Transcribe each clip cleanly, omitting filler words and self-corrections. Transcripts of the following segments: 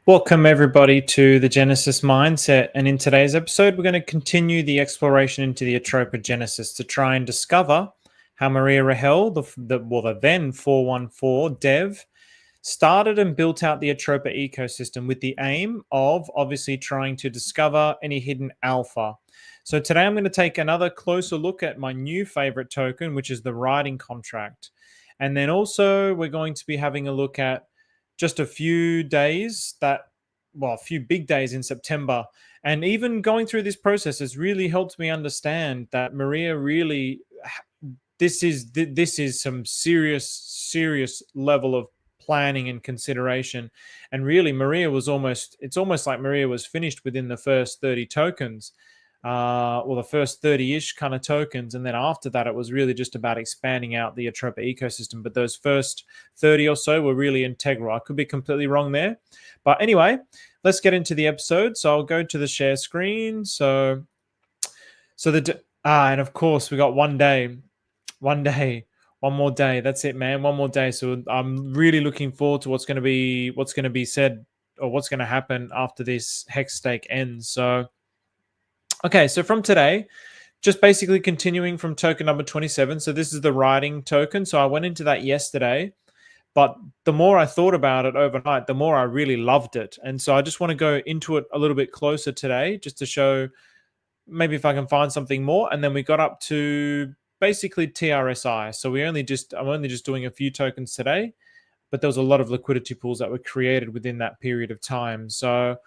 Welcome everybody to the Genesis Mindset, and in today's episode we're going to continue the exploration into the Atropa Genesis to try and discover how Maria Rahel, the then 414 dev, started and built out the Atropa ecosystem with the aim of obviously trying to discover any hidden alpha. So today I'm going to take another closer look at my new favorite token, which is the writing contract. And then also we're going to be having a look at just a few days a few big days in September. And even going through this process has really helped me understand that Maria really, this is some serious level of planning and consideration. And really it's almost like Maria was finished within the first 30 tokens. The first 30-ish kind of tokens, and then after that it was really just about expanding out the Atropa ecosystem. But those first 30 or so were really integral. I could be completely wrong there, but anyway, let's get into the episode. So I'll go to the share screen. And of course we got one more day. That's it, man. One more day. So I'm really looking forward to what's going to be said, or what's going to happen after this hex stake ends. So okay, so from today, just basically continuing from token number 27. So this is the writing token. So I went into that yesterday, but the more I thought about it overnight, the more I really loved it. And so I just want to go into it a little bit closer today, just to show maybe if I can find something more. And then we got up to basically TRSI. So I'm only just doing a few tokens today, but there was a lot of liquidity pools that were created within that period of time. So,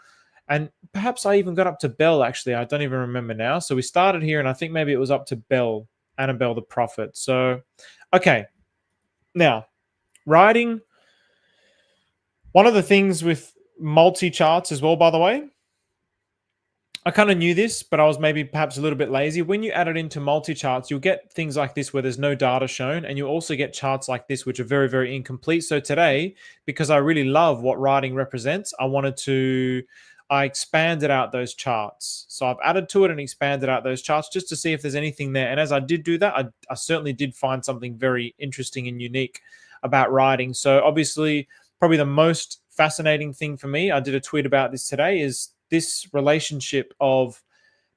and perhaps I even got up to Bell, actually. I don't even remember now. So we started here, and I think maybe it was up to Bell, Annabelle the Prophet. So, okay. Now, writing, one of the things with multi-charts as well, by the way, I kind of knew this, but I was maybe perhaps a little bit lazy. When you add it into multi-charts, you'll get things like this where there's no data shown, and you also get charts like this, which are very, very incomplete. So today, because I really love what writing represents, I expanded out those charts. So I've added to it and expanded out those charts just to see if there's anything there. And as I did do that, I certainly did find something very interesting and unique about writing. So obviously, probably the most fascinating thing for me, I did a tweet about this today, is this relationship of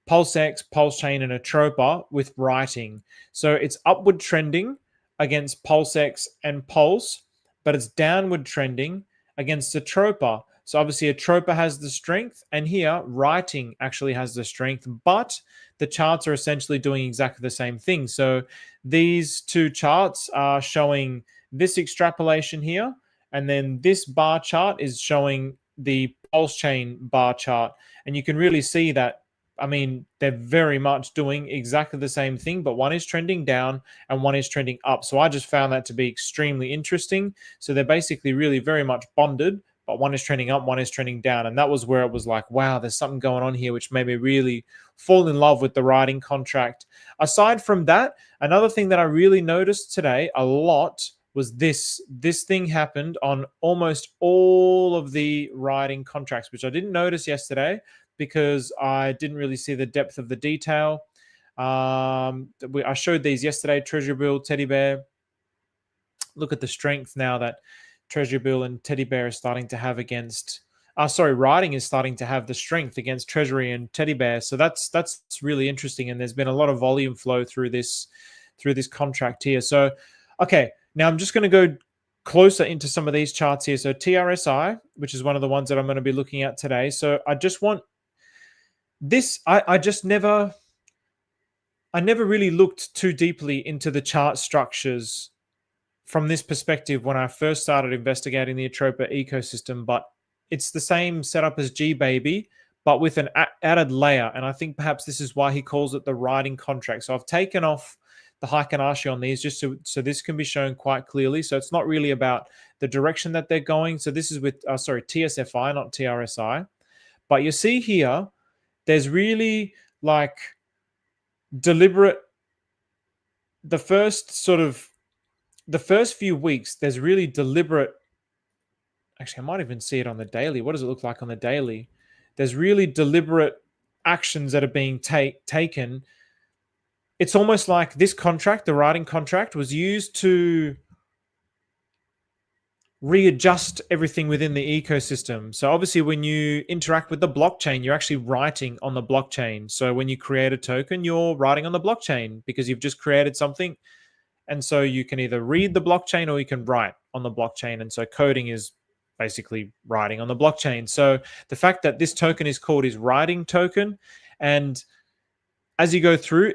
PulseX, PulseChain, and Atropa with writing. So it's upward trending against PulseX and Pulse, but it's downward trending against Atropa. So obviously Atropa has the strength, and here writing actually has the strength, but the charts are essentially doing exactly the same thing. So these two charts are showing this extrapolation here, and then this bar chart is showing the pulse chain bar chart. And you can really see that, I mean, they're very much doing exactly the same thing, but one is trending down and one is trending up. So I just found that to be extremely interesting. So they're basically really very much bonded, but one is trending up, one is trending down. And that was where it was like, wow, there's something going on here, which made me really fall in love with the writing contract. Aside from that, another thing that I really noticed today a lot was this thing happened on almost all of the writing contracts, which I didn't notice yesterday because I didn't really see the depth of the detail. I showed these yesterday, Treasury Bill, Teddy Bear. Look at the strength now that Treasury Bill and Teddy Bear are starting to have against, writing is starting to have the strength against Treasury and Teddy Bear. So that's really interesting. And there's been a lot of volume flow through this contract here. So, okay, now I'm just going to go closer into some of these charts here. So TRSI, which is one of the ones that I'm going to be looking at today. So I just want this, I never really looked too deeply into the chart structures from this perspective when I first started investigating the Atropa ecosystem, but it's the same setup as G-Baby, but with an added layer. And I think perhaps this is why he calls it the writing contract. So I've taken off the Heiken-Ashi on these just so this can be shown quite clearly. So it's not really about the direction that they're going. So this is with, TSFI, not TRSI. But you see here, there's really like deliberate, the first few weeks, there's really deliberate. Actually, I might even see it on the daily. What does it look like on the daily? There's really deliberate actions that are being taken. It's almost like this contract, the writing contract, was used to readjust everything within the ecosystem. So obviously when you interact with the blockchain, you're actually writing on the blockchain. So when you create a token, you're writing on the blockchain because you've just created something. And so you can either read the blockchain or you can write on the blockchain. And so coding is basically writing on the blockchain. So the fact that this token is called his writing token, and as I go through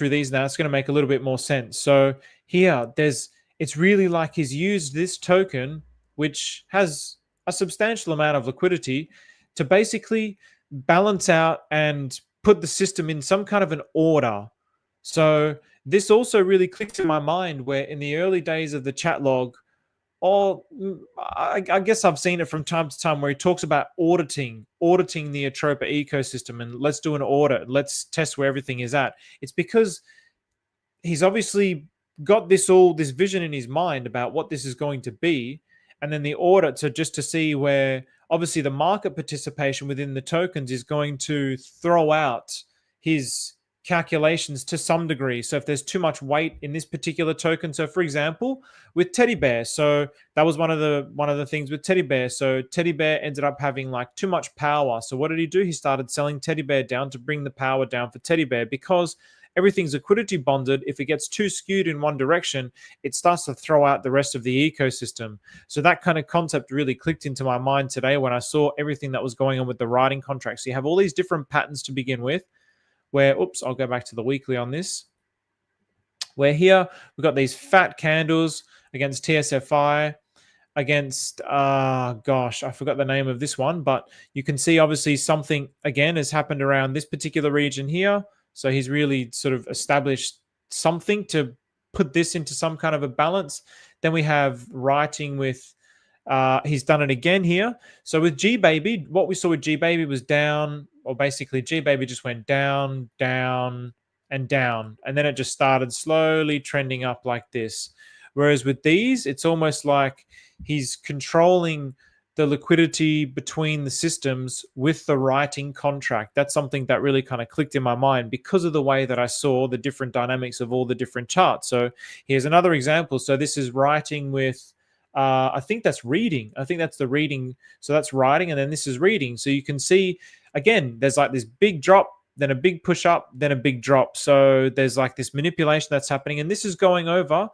these now, it's going to make a little bit more sense. So here, it's really like he's used this token, which has a substantial amount of liquidity, to basically balance out and put the system in some kind of an order. So this also really clicked in my mind, where in the early days of the chat log, or I guess I've seen it from time to time, where he talks about auditing the Atropa ecosystem, and let's do an audit, let's test where everything is at. It's because he's obviously got this vision in his mind about what this is going to be, and then the audits are just to see where obviously the market participation within the tokens is going to throw out his calculations to some degree. So if there's too much weight in this particular token, so for example with Teddy Bear, so that was one of the things with Teddy Bear. So Teddy Bear ended up having like too much power. So what did he do? He started selling Teddy Bear down to bring the power down for Teddy Bear, because everything's liquidity bonded. If it gets too skewed in one direction, it starts to throw out the rest of the ecosystem. So that kind of concept really clicked into my mind today when I saw everything that was going on with the writing contracts. So you have all these different patterns to begin with, where, oops, I'll go back to the weekly on this, where here we've got these fat candles against TSFI, against, gosh, I forgot the name of this one, but you can see obviously something, again, has happened around this particular region here. So he's really sort of established something to put this into some kind of a balance. Then we have writing with, he's done it again here. So with G-Baby, what we saw with G-Baby was down, or basically G-Baby just went down, down, and down. And then it just started slowly trending up like this. Whereas with these, it's almost like he's controlling the liquidity between the systems with the writing contract. That's something that really kind of clicked in my mind because of the way that I saw the different dynamics of all the different charts. So here's another example. So this is writing with, I think that's reading. I think that's the reading. So that's writing, and then this is reading. So you can see, again, there's like this big drop, then a big push up, then a big drop. So there's like this manipulation that's happening, and this is going over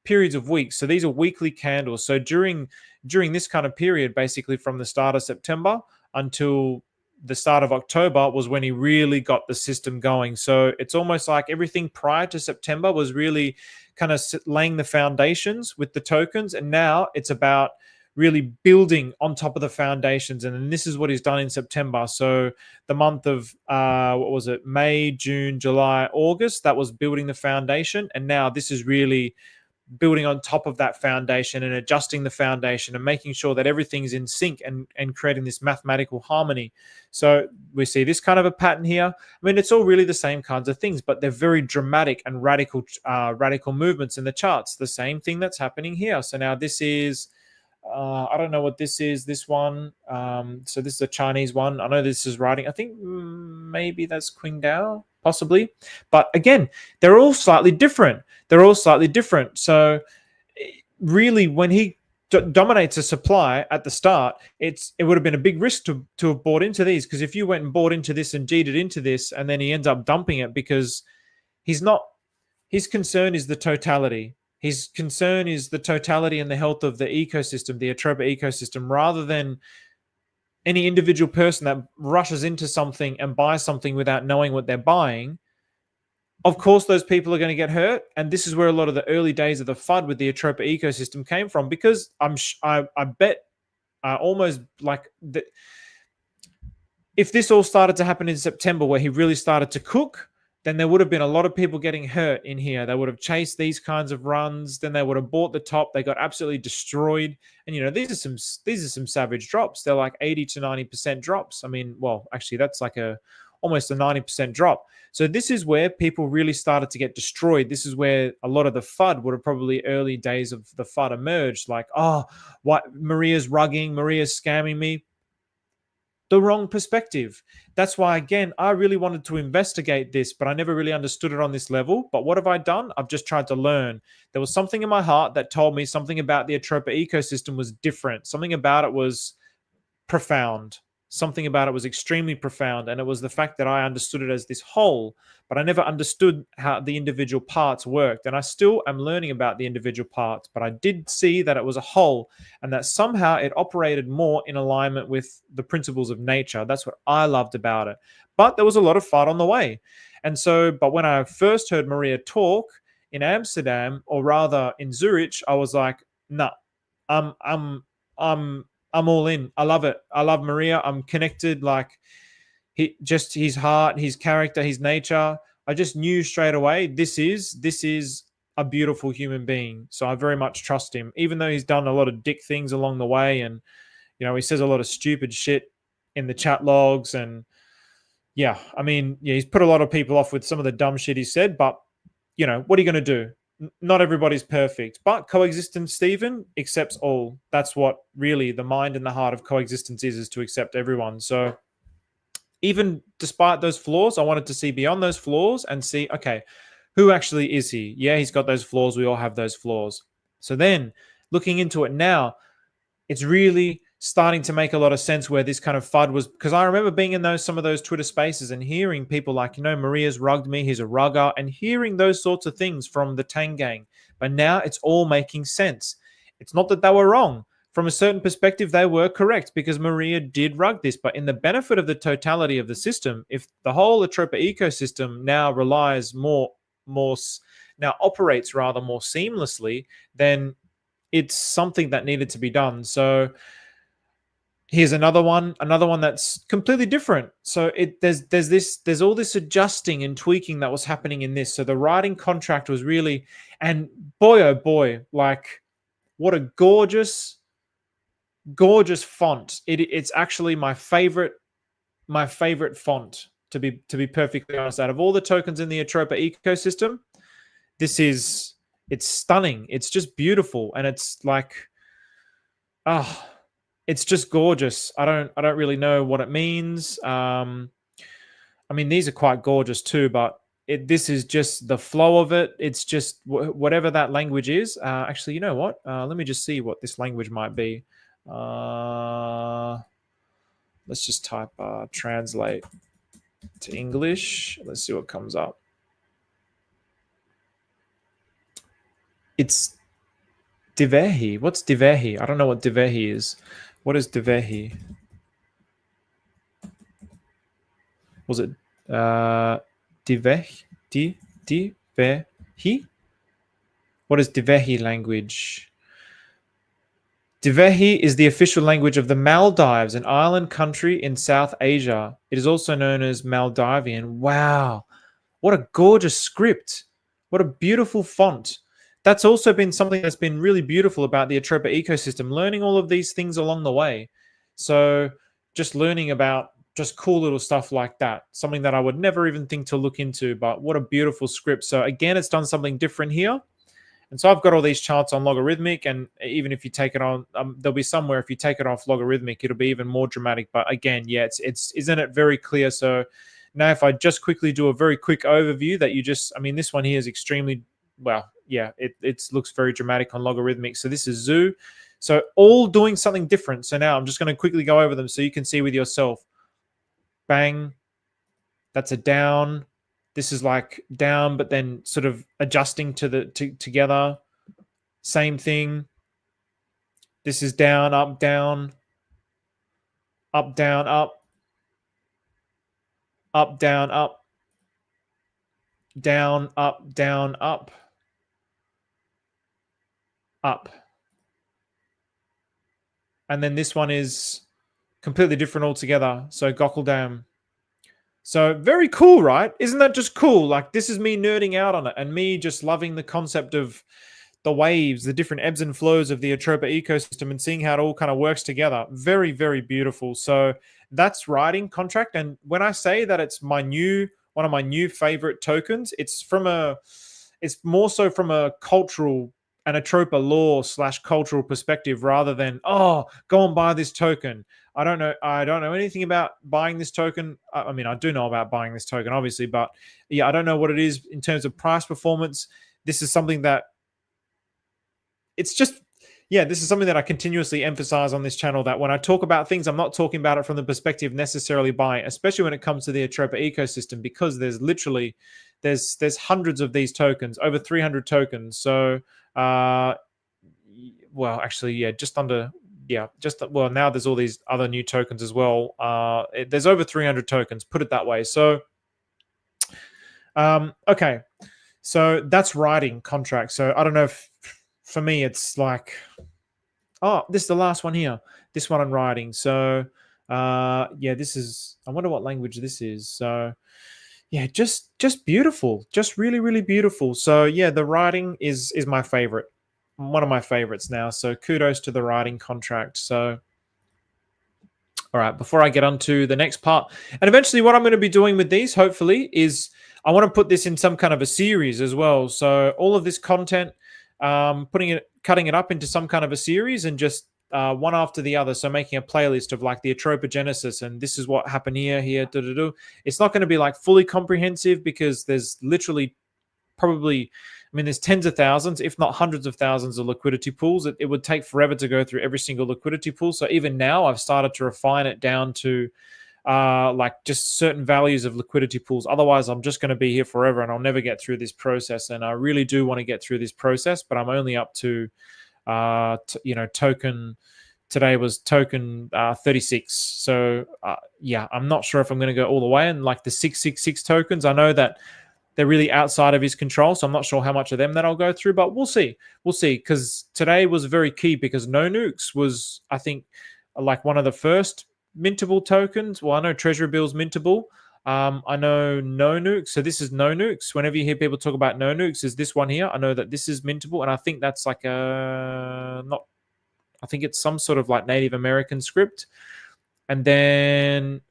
periods of weeks. So these are weekly candles. So during this kind of period, basically from the start of September until the start of October, was when he really got the system going. So it's almost like everything prior to September was really kind of laying the foundations with the tokens, and now it's about really building on top of the foundations. And then this is what he's done in September. So the month of what was it, May, June, July, August, that was building the foundation, and now this is really building on top of that foundation and adjusting the foundation and making sure that everything's in sync and creating this mathematical harmony. So we see this kind of a pattern here. I mean, it's all really the same kinds of things, but they're very dramatic and radical movements in the charts. The same thing that's happening here. So now this is, I don't know what this is, this one. So this is a Chinese one. I know this is writing. I think maybe that's Qingdao, possibly. But again, they're all slightly different. So really, when he dominates a supply at the start, it would have been a big risk to have bought into these, because if you went and bought into this and G'd it into this, and then he ends up dumping it because his concern is the totality. His concern is the totality and the health of the ecosystem, the Atropa ecosystem, rather than any individual person that rushes into something and buys something without knowing what they're buying. Of course, those people are going to get hurt. And this is where a lot of the early days of the FUD with the Atropa ecosystem came from, because I bet almost like that if this all started to happen in September, where he really started to cook, then there would have been a lot of people getting hurt in here. They would have chased these kinds of runs. Then they would have bought the top. They got absolutely destroyed. And, you know, these are some savage drops. They're like 80 to 90% drops. I mean, well, actually, that's like almost a 90% drop. So this is where people really started to get destroyed. This is where a lot of the FUD would have probably early days of the FUD emerged. Like, oh, what, Maria's rugging, Maria's scamming me. the wrong perspective. That's why, again, I really wanted to investigate this, but I never really understood it on this level. But what have I done? I've just tried to learn. There was something in my heart that told me something about the Atropa ecosystem was different. Something about it was profound. Something about it was extremely profound. And it was the fact that I understood it as this whole, but I never understood how the individual parts worked. And I still am learning about the individual parts, but I did see that it was a whole and that somehow it operated more in alignment with the principles of nature. That's what I loved about it. But there was a lot of fight on the way. And so, but when I first heard Maria talk in Amsterdam, or rather in Zurich, I was like, no, I'm all in. I love it. I love Maria. I'm connected. Like his heart, his character, his nature. I just knew straight away this is a beautiful human being. So I very much trust him, even though he's done a lot of dick things along the way, and he says a lot of stupid shit in the chat logs, and yeah, I mean, yeah, he's put a lot of people off with some of the dumb shit he said. But what are you going to do? Not everybody's perfect, but coexistence, Stephen, accepts all. That's what really the mind and the heart of coexistence is to accept everyone. So even despite those flaws, I wanted to see beyond those flaws and see, okay, who actually is he? Yeah, he's got those flaws. We all have those flaws. So then looking into it now, it's really starting to make a lot of sense where this kind of FUD was, because I remember being in some of those Twitter spaces and hearing people like, Maria's rugged me, he's a rugger, and hearing those sorts of things from the Tang gang. But now it's all making sense. It's not that they were wrong. From a certain perspective, they were correct because Maria did rug this. But in the benefit of the totality of the system, if the whole Atropa ecosystem now relies now operates rather more seamlessly, then it's something that needed to be done. So here's another one that's completely different. So there's all this adjusting and tweaking that was happening in this. So the writing contract was really, and boy, oh boy, like what a gorgeous font. It's actually my favorite font, to be perfectly honest. Out of all the tokens in the Atropa ecosystem, it's stunning. It's just beautiful. And it's like, it's just gorgeous. I don't really know what it means. I mean, these are quite gorgeous too, but this is just the flow of it. It's just whatever that language is. Actually, you know what? Let me just see what this language might be. Let's just type translate to English. Let's see what comes up. It's Divehi. What's Divehi? I don't know what Divehi is. What is Divehi? Was it Divehi? Divehi? What is Divehi language? Divehi is the official language of the Maldives, an island country in South Asia. It is also known as Maldivian. Wow. What a gorgeous script. What a beautiful font. That's also been something that's been really beautiful about the Atropa ecosystem, learning all of these things along the way. So just learning about just cool little stuff like that, something that I would never even think to look into, but what a beautiful script. So again, it's done something different here. And so I've got all these charts on logarithmic, and even if you take it on, there'll be somewhere if you take it off logarithmic, it'll be even more dramatic. But again, yeah, it's isn't it very clear? So now if I just quickly do a very quick overview that this one here is extremely, well, yeah, it looks very dramatic on logarithmic. So this is Zoo. So all doing something different. So now I'm just going to quickly go over them so you can see with yourself. Bang. That's a down. This is like down, but then sort of adjusting together. Same thing. This is down, up, down, up, down, up, up, down, up, down, up, down, up, up. And then this one is completely different altogether. So Gokuldam. So very cool, right? Isn't that just cool? Like this is me nerding out on it and me just loving the concept of the waves, the different ebbs and flows of the Atropa ecosystem and seeing how it all kind of works together. Very, very beautiful. So that's writing contract. And when I say that it's one of my new favorite tokens, it's more so from a cultural an Atropa law / cultural perspective rather than, oh, go and buy this token. I don't know anything about buying this token. I mean, I do know about buying this token, obviously, but yeah, I don't know what it is in terms of price performance. This is something that it's just, yeah, this is something that I continuously emphasize on this channel, that when I talk about things, I'm not talking about it from the perspective necessarily buying, especially when it comes to the Atropa ecosystem, because there's literally, there's hundreds of these tokens, over 300 tokens. So, well, actually, yeah, just under, yeah, just, well, now there's all these other new tokens as well. There's over 300 tokens, put it that way. So, okay. So that's writing contracts. So I don't know if, for me, it's like, oh, this is the last one here. This one I'm writing. So, yeah, this is, I wonder what language this is. So, yeah, just beautiful. Just really, really beautiful. So, yeah, the writing is my favorite. One of my favorites now. So, kudos to the writing contract. So, all right, before I get on to the next part, and eventually what I'm going to be doing with these, hopefully, is I want to put this in some kind of a series as well. So all of this content, cutting it up into some kind of a series, and just one after the other. So making a playlist of like the Atropa Genesis, and this is what happened here. It's not going to be like fully comprehensive, because there's literally probably, I mean, there's tens of thousands, if not hundreds of thousands of liquidity pools. It would take forever to go through every single liquidity pool. So even now I've started to refine it down to like just certain values of liquidity pools. Otherwise, I'm just going to be here forever and I'll never get through this process. And I really do want to get through this process, but I'm only up to, token, today was token 36. So yeah, I'm not sure if I'm going to go all the way. And like the 666 tokens, I know that they're really outside of his control, so I'm not sure how much of them that I'll go through, but we'll see. We'll see, because today was very key, because No Nukes was, I think, like one of the first mintable tokens. Well, I know Treasury Bill's mintable. I know No Nukes, so this is No Nukes. Whenever you hear people talk about No Nukes, is this one here. I know that this is mintable, and I think that's like I think it's some sort of like Native American script. And then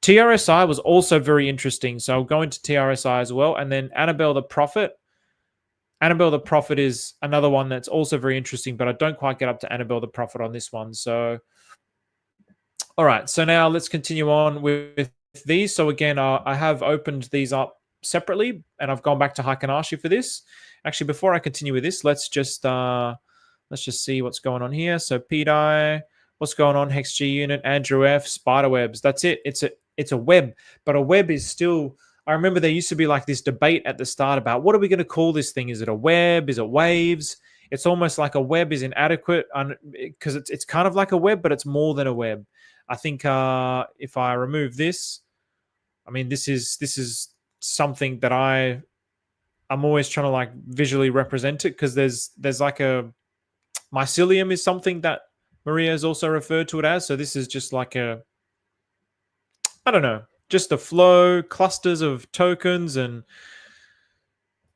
TRSI was also very interesting. So I'll go into TRSI as well. And then Annabelle the Prophet. Annabelle the Prophet is another one that's also very interesting, but I don't quite get up to Annabelle the Prophet on this one. So, all right. So now let's continue on with these. So again, I have opened these up separately, and I've gone back to Haikanashi for this. Actually, before I continue with this, let's just see what's going on here. So Pt I, what's going on? Hex G unit, Andrew F, spiderwebs. That's it. It's a web, but a web is still, I remember there used to be like this debate at the start about what are we going to call this thing? Is it a web? Is it waves? It's almost like a web is inadequate, because it's kind of like a web, but it's more than a web. I think if I remove this, I mean, this is something that I'm always trying to like visually represent it, because there's like a mycelium is something that Maria has also referred to it as. So this is just like a, I don't know, just a flow, clusters of tokens and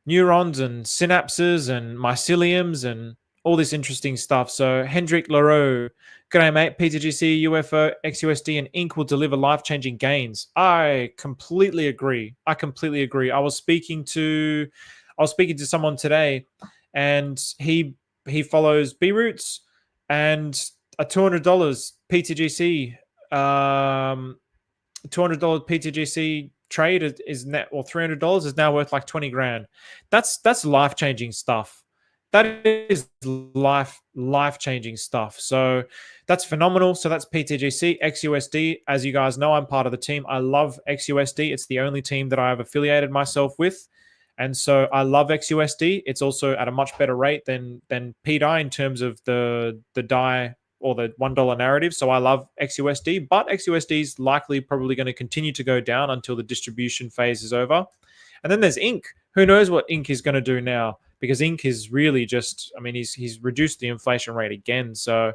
neurons and synapses and myceliums and all this interesting stuff. So Hendrik Leroux, g'day mate, PTGC, UFO, XUSD and Inc. will deliver life-changing gains. I completely agree. I was speaking to someone today, and he follows B-Roots, and a $200 PTGC $200 PTGC trade is net, or $300 is now worth like 20 grand. That's life-changing stuff. That is life-changing stuff. So that's phenomenal. So that's PTGC. XUSD, as you guys know, I'm part of the team. I love XUSD. It's the only team that I have affiliated myself with. And so I love XUSD. It's also at a much better rate than Pt I in terms of the DAI or the $1 narrative. So I love XUSD, but XUSD is likely probably going to continue to go down until the distribution phase is over. And then there's Inc. Who knows what Inc. is going to do now, because Inc. is really just, I mean, he's reduced the inflation rate again. So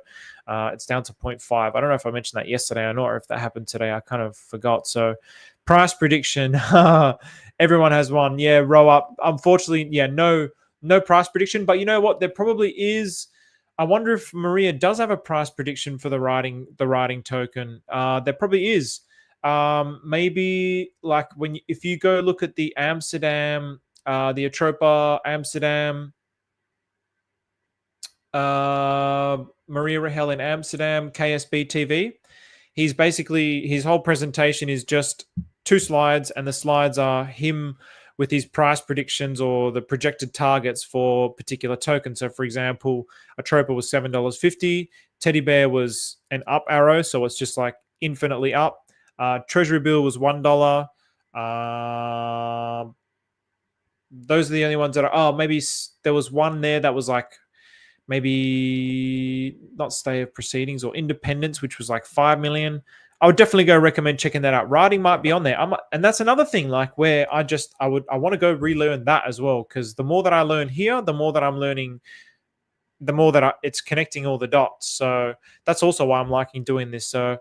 it's down to 0.5. I don't know if I mentioned that yesterday or not, or if that happened today. I kind of forgot. So price prediction, everyone has one. Yeah, row up. Unfortunately, yeah, no price prediction. But you know what? There probably is. I wonder if Maria does have a price prediction for the writing token. There probably is. Maybe like if you go look at the Amsterdam, the Atropa Amsterdam Maria Rahel in Amsterdam, KSB TV. He's basically, his whole presentation is just 2 slides, and the slides are him with his price predictions or the projected targets for particular tokens. So, for example, Atropa was $7.50. Teddy Bear was an up arrow, so it's just like infinitely up. Treasury Bill was $1. Those are the only ones that are. Oh, maybe there was one there that was like maybe not stay of proceedings or independence, which was like 5 million. I would definitely go recommend checking that out. Writing might be on there. And that's another thing, like where I want to go relearn that as well, because the more that I learn here, the more that I'm learning, the more that it's connecting all the dots. So that's also why I'm liking doing this. So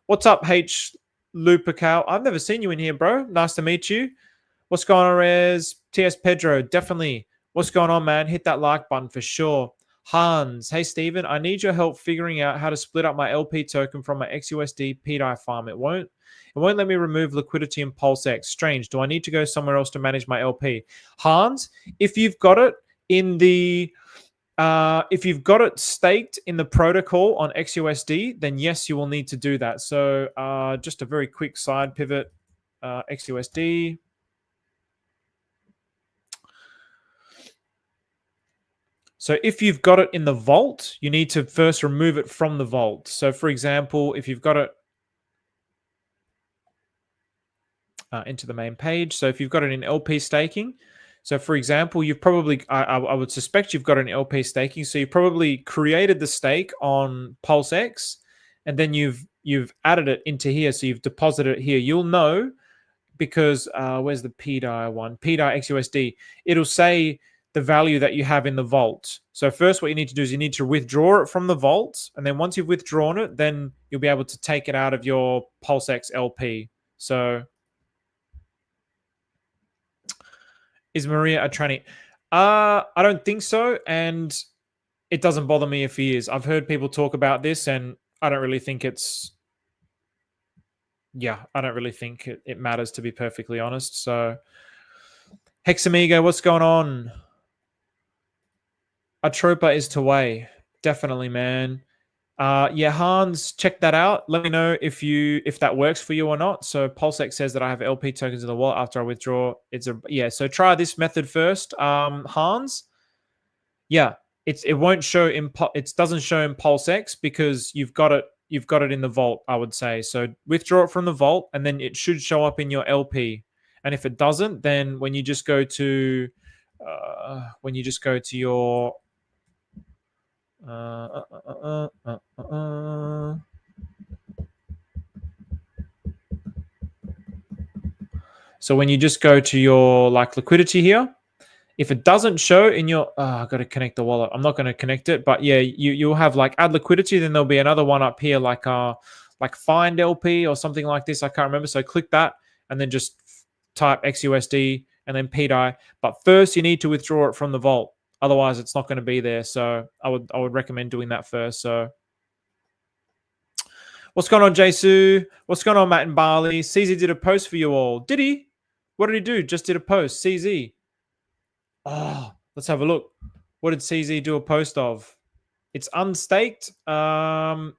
what's up, H Lupical? I've never seen you in here, bro. Nice to meet you. What's going on, Rez? TS Pedro, definitely. What's going on, man? Hit that like button for sure. Hans, hey Steven, I need your help figuring out how to split up my LP token from my XUSD Pt I farm. It won't let me remove liquidity in PulseX. Strange. Do I need to go somewhere else to manage my LP? Hans, if you've got it in the if you've got it staked in the protocol on XUSD, then yes, you will need to do that. So just a very quick side pivot, XUSD. So if you've got it in the vault, you need to first remove it from the vault. So for example, if you've got it into the main page, so if you've got it in LP staking, so for example, you've probably, I would suspect you've got an LP staking. So you probably created the stake on PulseX, and then you've added it into here. So you've deposited it here. You'll know because where's the PDI one? PDI XUSD. It'll say the value that you have in the vault. So first what you need to do is you need to withdraw it from the vault. And then once you've withdrawn it, then you'll be able to take it out of your PulseX LP. So is Maria a tranny? I don't think so. And it doesn't bother me if he is. I've heard people talk about this, and I don't really think it's, I don't really think it matters, to be perfectly honest. So Hexamigo, what's going on? Atropa is to way. Definitely, man. Yeah, Hans, check that out. Let me know if that works for you or not. So PulseX says that I have LP tokens in the wallet after I withdraw. So try this method first. Hans. Yeah, it won't show it doesn't show in PulseX because you've got it in the vault, I would say. So withdraw it from the vault and then it should show up in your LP. And if it doesn't, then when you just go to your so when you just go to your liquidity here, if it doesn't show in your I've got to connect the wallet. I'm not going to connect it, but yeah, you'll have add liquidity, then there'll be another one up here like find LP or something like this. I can't remember. So click that and then just type XUSD and then PDI. But first you need to withdraw it from the vault. Otherwise, it's not going to be there. So I would recommend doing that first. So what's going on, Jesu? What's going on, Matt and Barley? CZ did a post for you all. Did he? What did he do? Just did a post. CZ. Oh, let's have a look. What did CZ do a post of? It's unstaked. Yeah,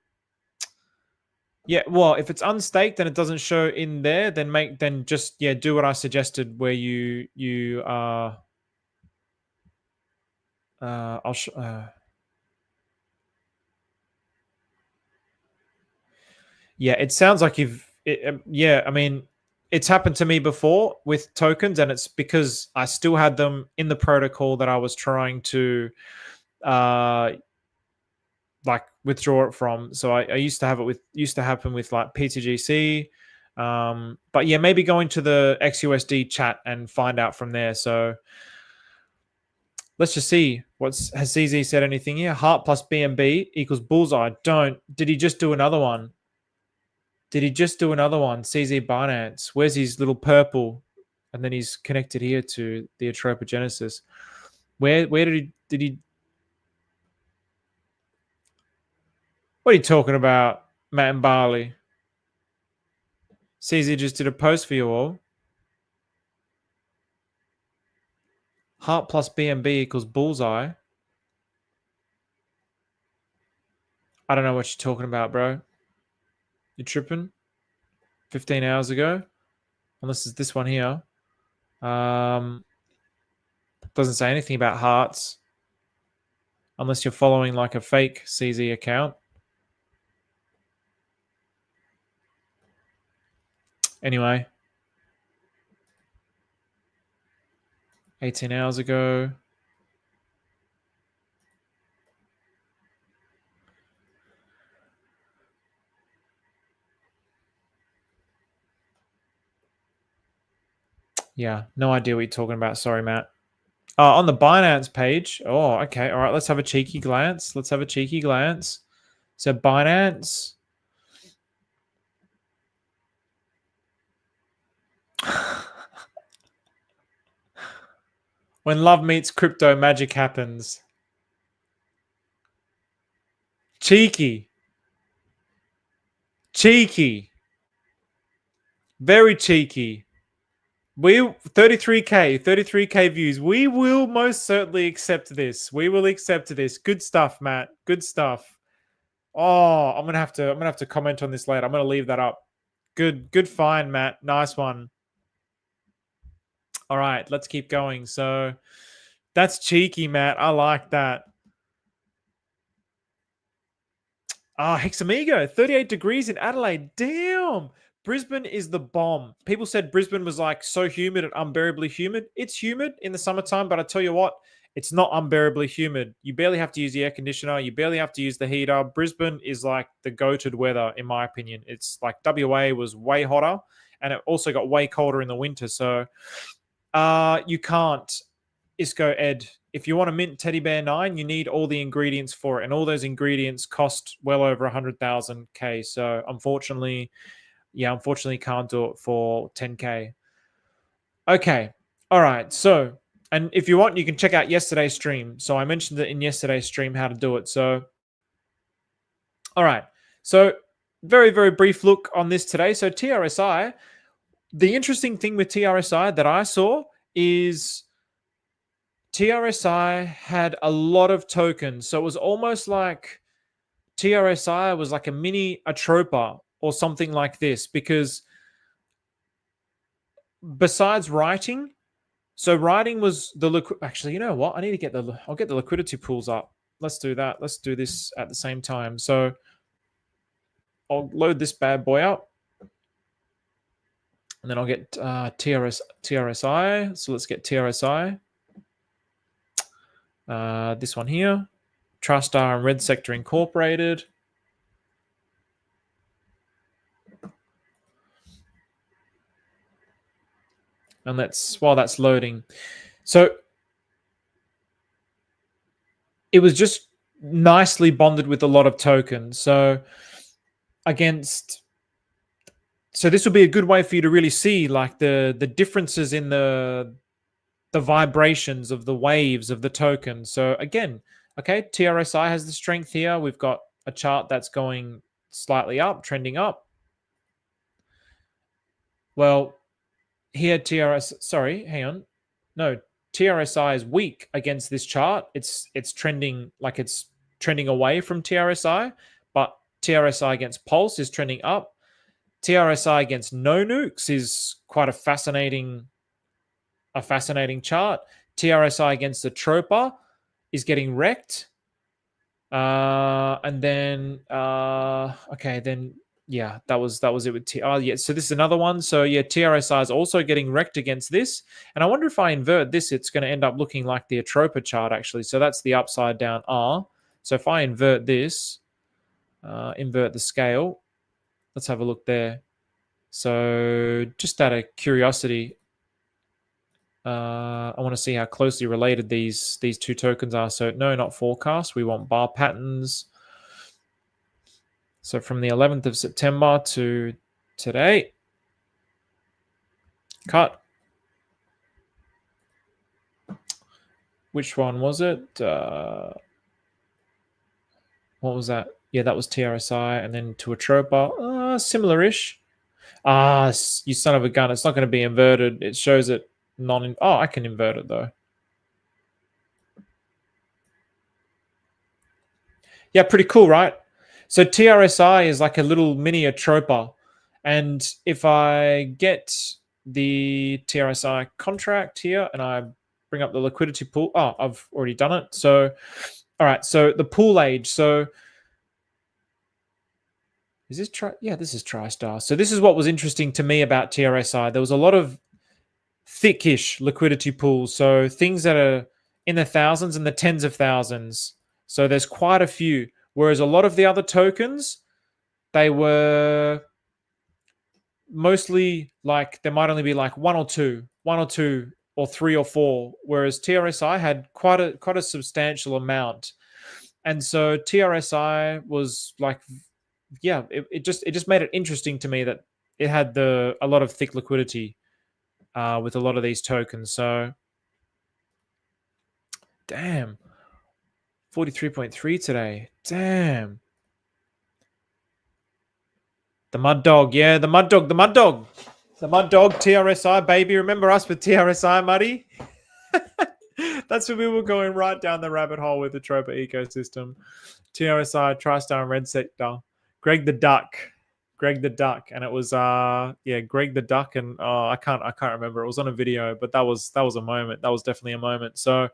well, if it's unstaked and it doesn't show in there, then just do what I suggested, where it sounds like I mean, it's happened to me before with tokens, and it's because I still had them in the protocol that I was trying to withdraw it from. So I used to happen with PTGC. But yeah, maybe going to the XUSD chat and find out from there. So let's just see. Has CZ said anything here? Heart plus BNB equals bullseye. Did he just do another one? CZ Binance. Where's his little purple? And then he's connected here to the Atropa Genesis. Where did he? What are you talking about, Matt and Barley? CZ just did a post for you all. Heart plus BNB equals bullseye. I don't know what you're talking about, bro. You're tripping. 15 hours ago. Unless it's this one here. Doesn't say anything about hearts. Unless you're following like a fake CZ account. Anyway. 18 hours ago. Yeah, no idea what you're talking about. Sorry, Matt. On the Binance page. Oh, okay. All right. Let's have a cheeky glance. So Binance. When love meets crypto, magic happens. Cheeky. Very cheeky. We 33k views. We will most certainly accept this. Good stuff, Matt. Good stuff. Oh, I'm gonna have to comment on this later. I'm gonna leave that up. Good find, Matt. Nice one. All right, let's keep going. So that's cheeky, Matt. I like that. Hexamigo, 38 degrees in Adelaide. Damn. Brisbane is the bomb. People said Brisbane was like so humid and unbearably humid. It's humid in the summertime, but I tell you what, it's not unbearably humid. You barely have to use the air conditioner. You barely have to use the heater. Brisbane is like the go-to weather, in my opinion. It's like WA was way hotter, and it also got way colder in the winter. So you can't, Isco Ed. If you want a mint teddy bear 9, you need all the ingredients for it, and all those ingredients cost well over 100,000 K. So unfortunately can't do it for 10K. Okay, all right. So, and if you want, you can check out yesterday's stream. So I mentioned it in yesterday's stream how to do it. So, all right. So very brief look on this today. So TRSI. The interesting thing with TRSI that I saw is TRSI had a lot of tokens. So it was almost like TRSI was like a mini Atropa or something like this, because besides writing, so writing was actually, you know what? I'll get the liquidity pools up. Let's do that. Let's do this at the same time. So I'll load this bad boy up. And then I'll get TRSI. So let's get TRSI. This one here, Trustar and Red Sector Incorporated. And while that's loading. So it was just nicely bonded with a lot of tokens. So this will be a good way for you to really see like the differences in the vibrations of the waves of the token. So again, okay, TRSI has the strength here. We've got a chart that's going slightly up, trending up. Well, here TRSI is weak against this chart. It's trending away from TRSI, but TRSI against Pulse is trending up. TRSI against No Nukes is quite a fascinating chart. TRSI against Atropa is getting wrecked. And then yeah, that was it with so this is another one. So yeah, TRSI is also getting wrecked against this. And I wonder if I invert this, it's going to end up looking like the Atropa chart actually. So that's the upside down R. So if I invert this, invert the scale, let's have a look there. So just out of curiosity, I want to see how closely related these two tokens are. So no, not forecast. We want bar patterns. So from the 11th of September to today, cut. Which one was it? What was that? Yeah, that was TRSI, and then to Atropa, similar-ish. You son of a gun! It's not going to be inverted. It shows it non. Oh, I can invert it though. Yeah, pretty cool, right? So TRSI is like a little mini Atropa. And if I get the TRSI contract here and I bring up the liquidity pool, oh, I've already done it. So, all right. So the pool age. So is this yeah, this is TriStar. So this is what was interesting to me about TRSI. There was a lot of thickish liquidity pools. So things that are in the thousands and the tens of thousands. So there's quite a few. Whereas a lot of the other tokens, they were mostly like there might only be like one or two or three or four, whereas TRSI had quite a substantial amount. And so TRSI was like, yeah, it just made it interesting to me that it had a lot of thick liquidity with a lot of these tokens. So damn, 43.3 today. Damn. The Mud Dog, yeah, the Mud Dog, the Mud Dog. The Mud Dog, TRSI, baby. Remember us with TRSI, Muddy? That's when we were going right down the rabbit hole with the Atropa ecosystem. TRSI, TriStar, and Red Sector. Greg the Duck. And it was Greg the Duck, and I can't remember. It was on a video, but that was a moment. That was definitely a moment. So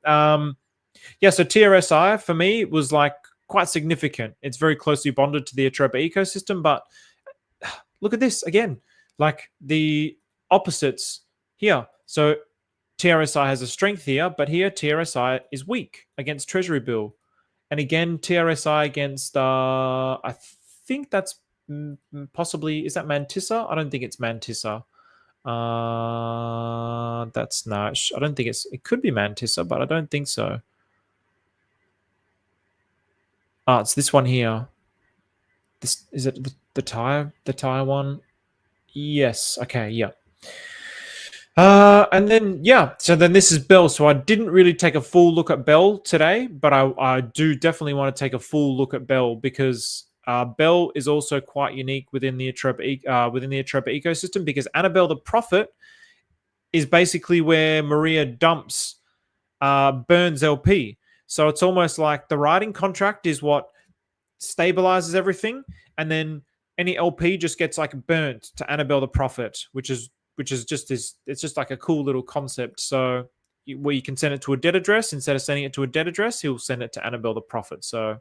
so TRSI for me was like quite significant. It's very closely bonded to the Atropa ecosystem, but look at this again, like the opposites here. So TRSI has a strength here, but here TRSI is weak against Treasury Bill. And again, TRSI against, I think that's possibly, is that Mantissa? I don't think it's Mantissa. That's not, I don't think it could be Mantissa, but I don't think so. It's this one here. This is it the tire one? Yes. Okay. Yeah. And then so then this is Bell. So I didn't really take a full look at Bell today, but I do definitely want to take a full look at Bell because Bell is also quite unique within the Atropa ecosystem because Annabelle the Prophet is basically where Maria dumps Burns LP. So it's almost like the writing contract is what stabilizes everything, and then any LP just gets like burnt to Annabelle the Prophet, which is just it's just like a cool little concept. So where you can send it to a dead address, instead of sending it to a dead address, he'll send it to Annabelle the Prophet. So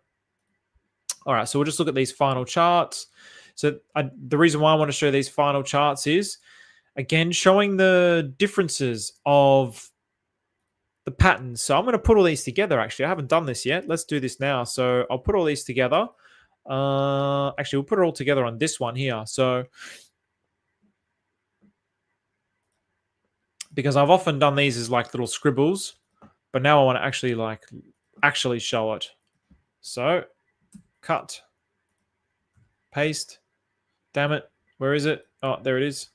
all right, so we'll just look at these final charts. So the reason why I want to show these final charts is again showing the differences of the patterns. So I'm going to put all these together. Actually, I haven't done this yet. Let's do this now. So I'll put all these together. Actually, we'll put it all together on this one here. So because I've often done these as like little scribbles, but now I want to actually show it. So cut, paste. Damn it. Where is it? Oh, there it is.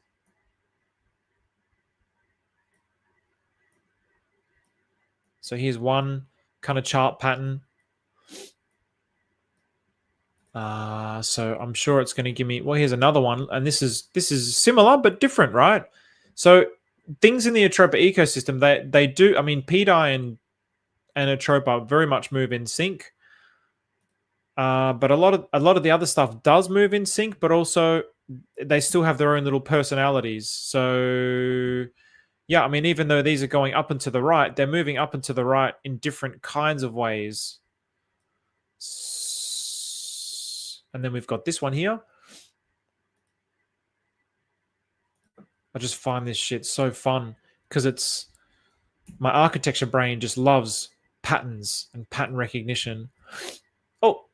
So here's one kind of chart pattern. So I'm sure it's going to give me, well, here's another one. And this is similar, but different, right? So things in the Atropa ecosystem, they do, I mean, Pt I and Atropa very much move in sync. But a lot of the other stuff does move in sync, but also they still have their own little personalities. So yeah, I mean, even though these are going up and to the right, they're moving up and to the right in different kinds of ways. And then we've got this one here. I just find this shit so fun because it's my architecture brain just loves patterns and pattern recognition. Oh,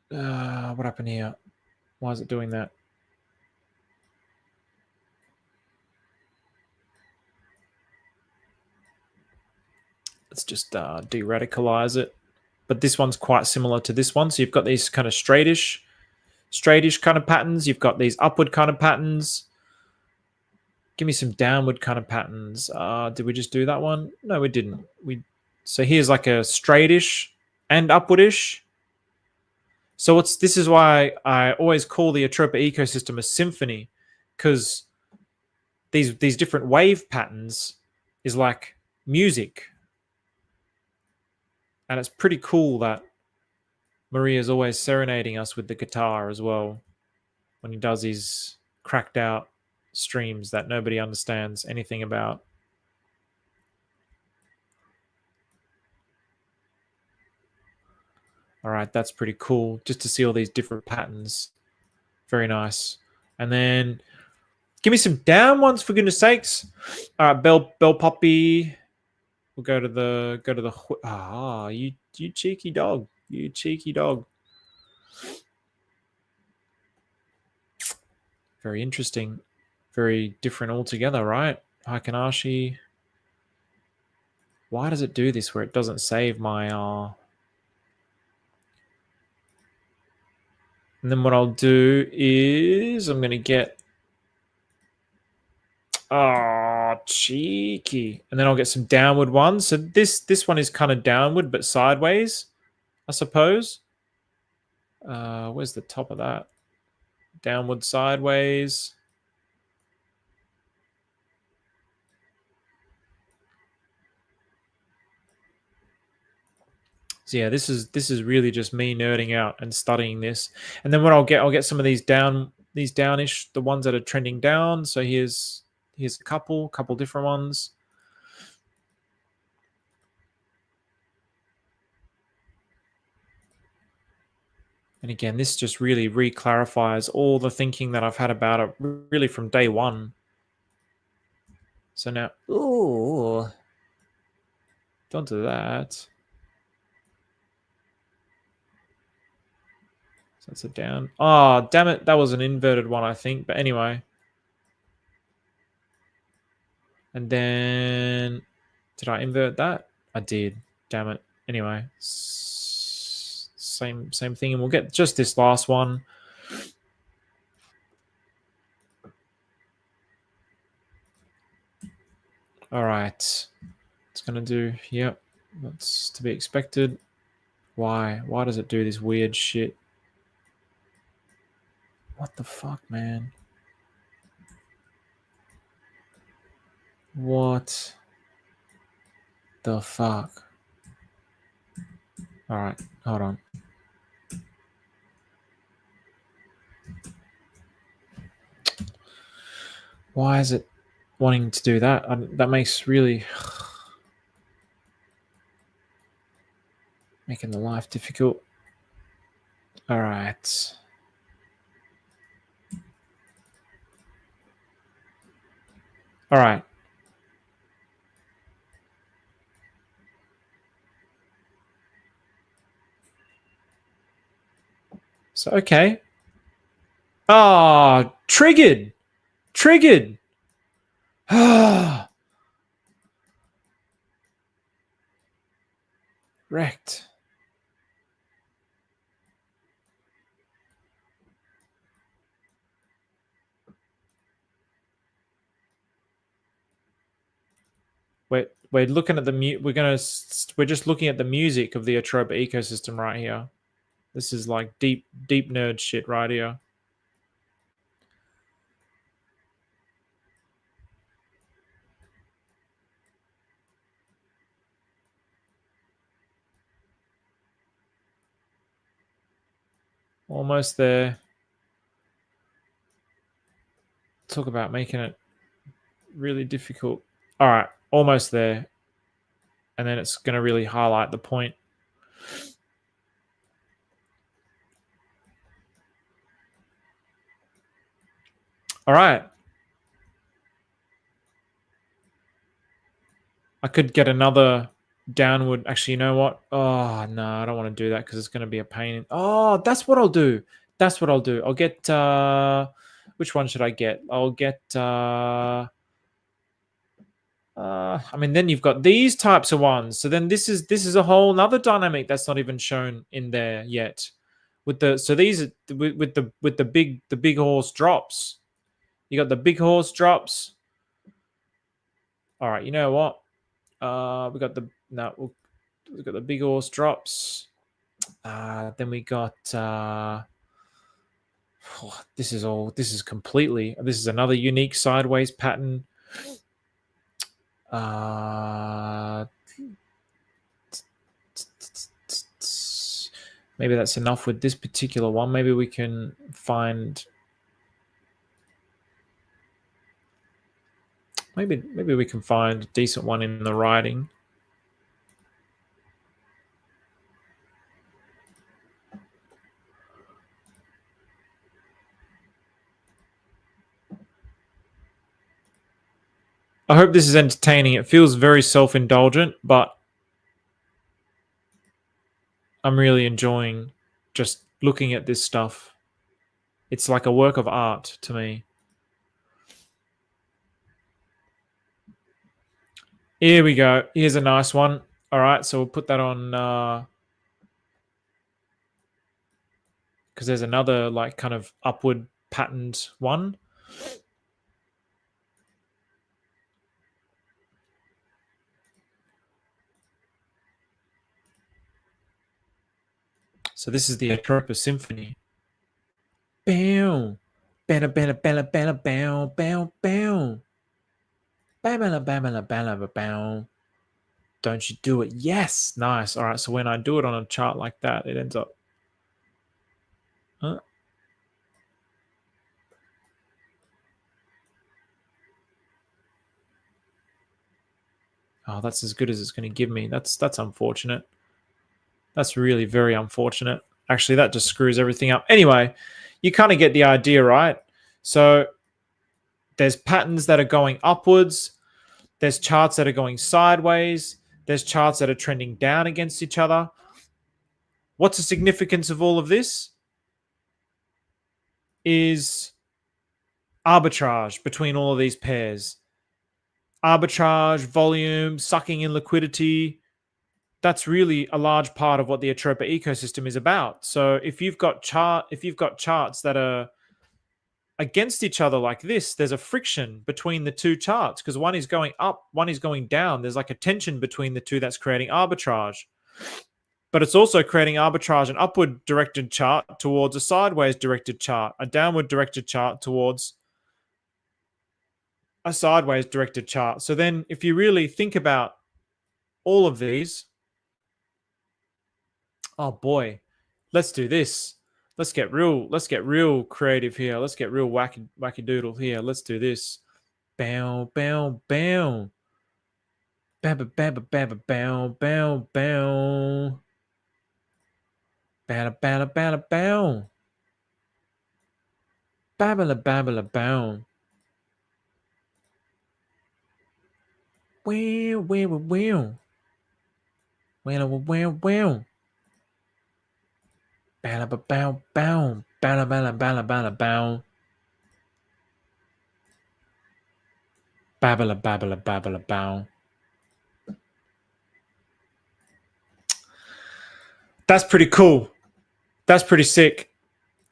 what happened here? Why is it doing that? Let's just de-radicalize it. But this one's quite similar to this one. So you've got these kind of straightish kind of patterns. You've got these upward kind of patterns. Give me some downward kind of patterns. Did we just do that one? No, we didn't. So here's like a straightish and upwardish. So this is why I always call the Atropa ecosystem a symphony, because these different wave patterns is like music. And it's pretty cool that Maria's always serenading us with the guitar as well when he does his cracked out streams that nobody understands anything about. All right, that's pretty cool just to see all these different patterns. Very nice. And then give me some down ones for goodness sakes. All right, Bell Poppy. We'll go to the you cheeky dog. You cheeky dog. Very interesting. Very different altogether, right? Haikanashi. Why does it do this where it doesn't save my and then what I'll do is I'm gonna get cheeky. And then I'll get some downward ones. So this one is kind of downward but sideways, I suppose. Where's the top of that? Downward, sideways. So yeah, this is really just me nerding out and studying this. And then what I'll get some of these downish, the ones that are trending down. So here's a couple different ones. And again, this just really re-clarifies all the thinking that I've had about it really from day one. So now, ooh, don't do that. So that's a down. Oh, damn it. That was an inverted one, I think. But anyway. And then, did I invert that? I did. Damn it. Anyway, same thing. And we'll get just this last one. All right. It's going to do, yep. That's to be expected. Why? Why does it do this weird shit? What the fuck, man? What the fuck? All right, hold on. Why is it wanting to do that? That makes really making the life difficult. All right. All right. So, okay. Ah, triggered. Triggered. Wrecked. We're looking at the we're just looking at the music of the Atropa ecosystem right here. This is like deep nerd shit right here. Almost there. Talk about making it really difficult. All right, almost there. And then it's going to really highlight the point. All right. I could get another downward. Actually, you know what? Oh, no, I don't want to do that because it's going to be a pain. Oh, that's what I'll do. That's what I'll do. I'll get, which one should I get? I'll get, I mean, then you've got these types of ones. So then this is a whole nother dynamic that's not even shown in there yet. With the so these are with the big horse drops. You got the big horse drops. All right, you know what? We got the we've got the big horse drops. Then we got this is completely, this is another unique sideways pattern. Maybe that's enough with this particular one. Maybe we can find... Maybe we can find a decent one in the writing. I hope this is entertaining. It feels very self-indulgent, but I'm really enjoying just looking at this stuff. It's like a work of art to me. Here we go. Here's a nice one. All right, so we'll put that on because there's another like kind of upward patterned one. So this is the Atropa Symphony. Bow, bella, bella, bella, bella, bow, bow, bow. Bamala, bamala, bamala, bow. Don't you do it? Yes, nice. All right, so when I do it on a chart like that, it ends up... Huh? Oh, that's as good as it's going to give me. That's unfortunate. That's really very unfortunate. Actually, that just screws everything up. Anyway, you kind of get the idea, right? So there's patterns that are going upwards. There's charts that are going sideways. There's charts that are trending down against each other. What's the significance of all of this? Is arbitrage between all of these pairs. Arbitrage, volume, sucking in liquidity. That's really a large part of what the Atropa ecosystem is about. So if you've got charts that are against each other like this, there's a friction between the two charts because one is going up, one is going down. There's like a tension between the two that's creating arbitrage. But it's also creating arbitrage, an upward directed chart towards a sideways directed chart, a downward directed chart towards a sideways directed chart. So then if you really think about all of these, oh boy, let's do this. Let's get real creative here. Let's get real wacky doodle here. Let's do this. Bow, bow, bow. Babba, babba, babba, bow, bow, bow. Bada, bada, bada, bow. Babbala, babbala, bow. Wow, wow, wow. Wow, wow, wow. Bala, ba, bow, bow. Bala, bala, bala, bala, bow. Babbala, babbala, babbala, bow. That's pretty cool. That's pretty sick.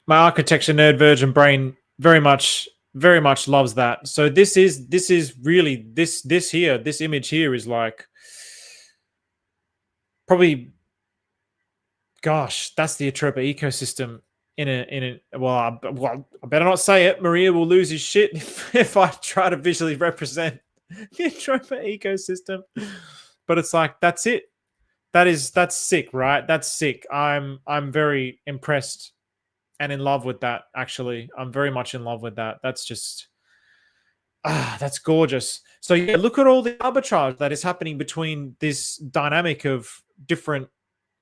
My architecture nerd virgin brain very much loves that. So this is really this image here is like probably, gosh, that's the Atropa ecosystem in a well, I better not say it. Maria will lose his shit if I try to visually represent the Atropa ecosystem. But it's like that's it. That's sick, right? That's sick. I'm very impressed and in love with that. Actually, I'm very much in love with that. That's just that's gorgeous. So yeah, look at all the arbitrage that is happening between this dynamic of different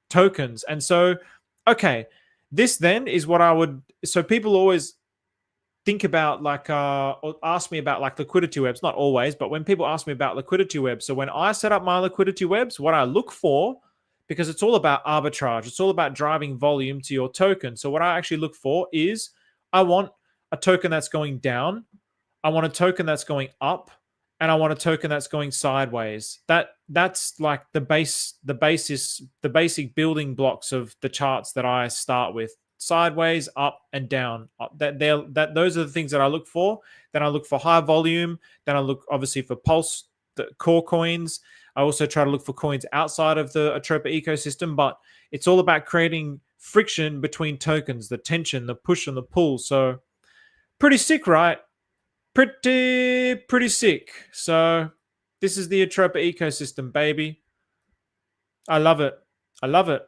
tokens. And so, okay, this then is what I would. So people always think about like or ask me about like liquidity webs. Not always, but when people ask me about liquidity webs, so when I set up my liquidity webs, what I look for, because it's all about arbitrage, it's all about driving volume to your token. So what I actually look for is I want a token that's going down, I want a token that's going up, and I want a token that's going sideways. That's like the basic building blocks of the charts that I start with: sideways, up, and down. Those are the things that I look for. Then I look for high volume. Then I look obviously for pulse, the core coins. I also try to look for coins outside of the Atropa ecosystem, but it's all about creating friction between tokens, the tension, the push and the pull. So pretty sick, right? Pretty sick. So this is the Atropa ecosystem, baby. I love it. I love it.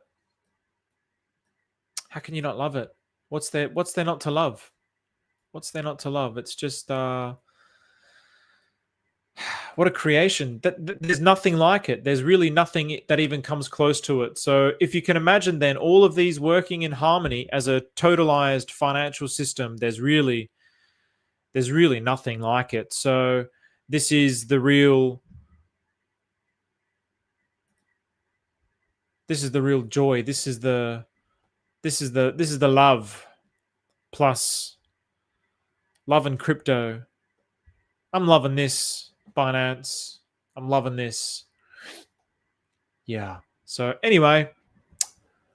How can you not love it? What's there not to love? What's there not to love? It's just what a creation. There's nothing like it. There's really nothing that even comes close to it. So if you can imagine then all of these working in harmony as a totalized financial system, there's really nothing like it. So this is the real joy. This is the love plus love and crypto. I'm loving this, Binance. I'm loving this. Yeah. So anyway,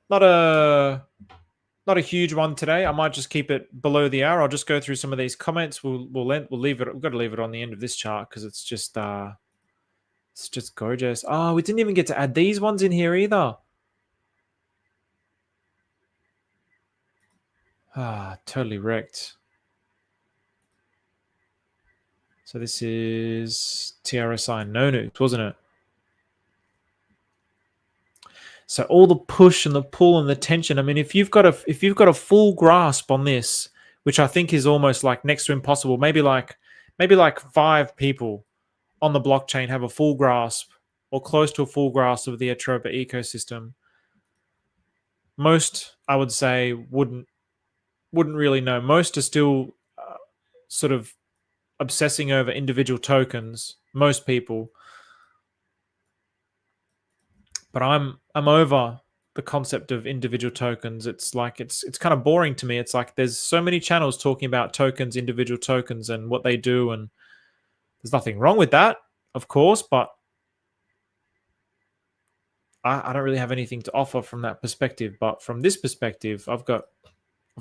not a huge one today. I might just keep it below the hour. I'll just go through some of these comments. We'll leave it. We've got to leave it on the end of this chart because it's just gorgeous. Oh, we didn't even get to add these ones in here either. Totally wrecked. So this is TRSI and No Nukes, wasn't it? So all the push and the pull and the tension. I mean, if you've got a full grasp on this, which I think is almost like next to impossible, maybe like 5 people on the blockchain have a full grasp or close to a full grasp of the Atropa ecosystem. Most, I would say, wouldn't really know. Most are still sort of obsessing over individual tokens. Most people. But I'm over the concept of individual tokens. It's like it's kind of boring to me. It's like there's so many channels talking about tokens, individual tokens, and what they do, and there's nothing wrong with that, of course, but I don't really have anything to offer from that perspective. But from this perspective, I've got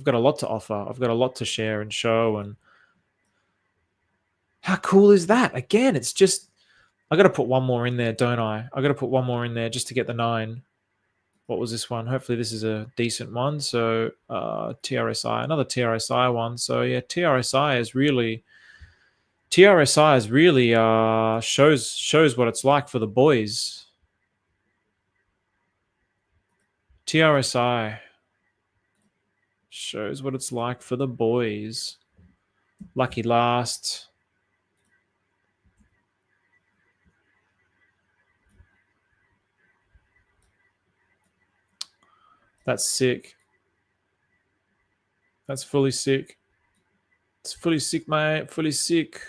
a lot to offer. I've got a lot to share and show. And how cool is that? Again, it's just I got to put one more in there, don't I? I got to put one more in there just to get the 9. What was this one? Hopefully this is a decent one. So TRSI, another TRSI one. So yeah, TRSI is really shows what it's like for the boys. TRSI shows what it's like for the boys. Lucky last. That's sick. That's fully sick. It's fully sick, mate. Fully sick.